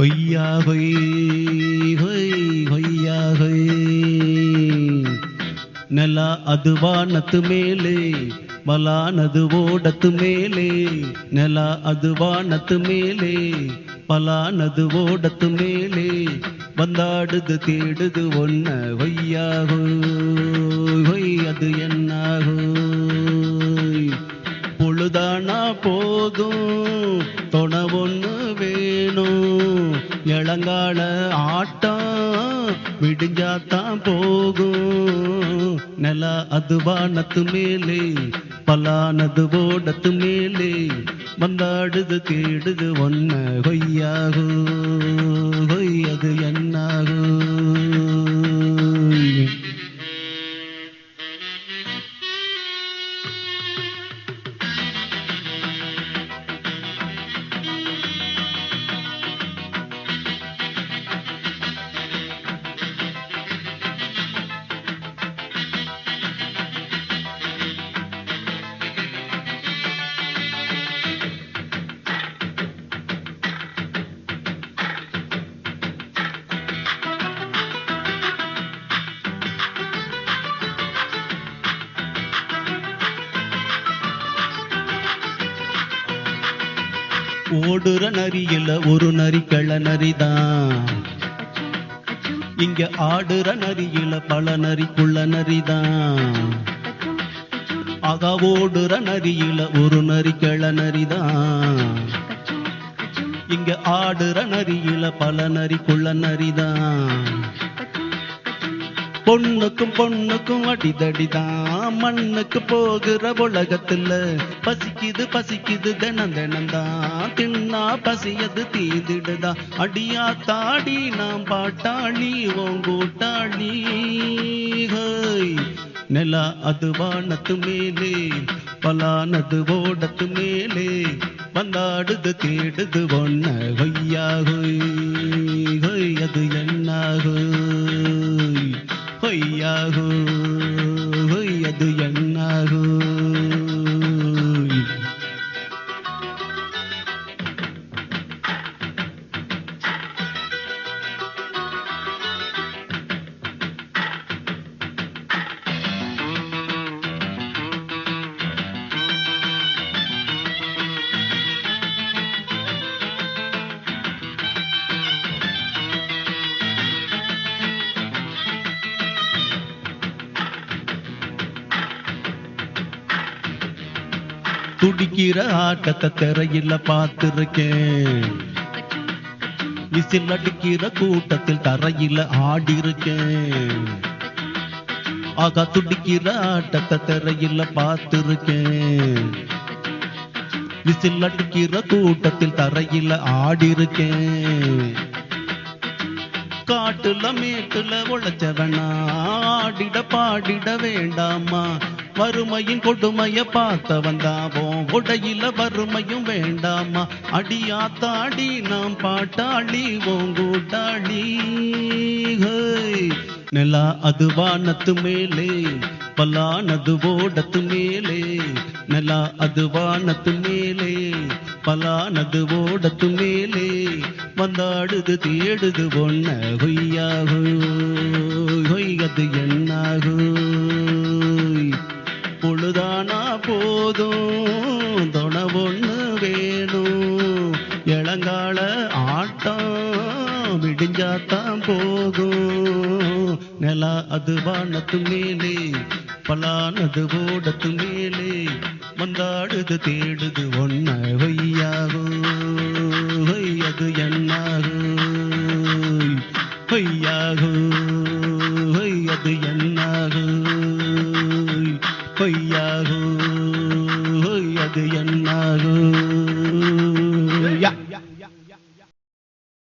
ஹொய்யா ஹொய் ஹொய் ஹொய்யா ஹொய். ನೆಲ ಅದು ವಾನತ್ತು ಮೇಲೆ ಬಲಾನದು ಓಡತ್ತು ಮೇಲೆ. ನೆಲ ಅದು ವಾನತ್ತು ಮೇಲೆ பலானது ஓடத்து மேலே. வந்தாடுது தேடுது ஒன்ன ஒய்யாகோ ஒய் அது என்னாகோ. பொழுதானா போதும் தொண ஒன்று வேணும். இளங்கால ஆட்டம் விடிஞ்சாத்தான் போகும். நில அது வானத்து மேலே பலானது ஓடத்து மேலே. வந்தாடுது தேடுது ஒன்ன கொய்யாகோ கொய் அது என்னாகோ. ஓடுற நரியில ஒரு நரி கிள நரிதான். இங்க ஆடுற நரியில பல நரிக்குள்ள நரிதான். ஆகா ஓடுற நரியில ஒரு நரி கிள நரிதான். இங்க ஆடுற நரியில பல நரிக்குள்ள நரிதான். பொண்ணுக்கும் பொண்ணுக்கும் அடிதடிதான். மண்ணுக்கு போகிற உலகத்துல பசிக்குது பசிக்குது தினம் தினம்தான். தின்னா பசியது தீதிடுதா. அடியா தாடி நாம் பாட்டாளி ஓங்கூட்டாளி. நில அது வானத்து மேலே பலானது ஓடத்து மேலே. வந்தாடுது தேடுது ஒன்ன கொய்யாகோய் கொய் அது என்னாகோ கொய்யாகோ கொய் அது என்னாகோ. துடிக்கிற ஆட்டத்தை திரையில பார்த்திருக்கேன். விசில் அடிக்கிற கூட்டத்தில் தரையில ஆடி இருக்கேன். ஆகா துடிக்கிற ஆட்டத்தை திரையில பார்த்திருக்கேன். விசில் அடிக்கிற கூட்டத்தில் தரையில ஆடி இருக்கேன். காட்டுல மேட்டுல உழைச்சவனா ஆடிட பாடிட வேண்டாமா. வறுமையின் கொடுமைய பார்த்த வந்தாவோம் உடையில வறுமையும் வேண்டாமா. அடியா தாடி நாம் பாட்டாளி ஓங்கூட்டாளி. நில அது வானத்து மேலே பலானது ஓடத்து மேலே. நில அது வானத்து மேலே பலானது ஓடத்து மேலே. வந்தாடுது தேடுது ஒன்ன கொய்யாகோ கொய் அது என்னாகோ. பொழுதானா போதும் தொண ஒன்று வேணும். இளங்கால ஆட்டம் விடிஞ்சாத்தான் போகும். நில அது வானத்து மேலே பலானது ஓடத்து மேலே. வந்தாடுது தேடுது ஒன்ன கொய்யாகோ கொய் அது என்னாகோ கொய்யாகோ கொய் அது என்னாகோ கொய்யாகோ அது என்னாகோ.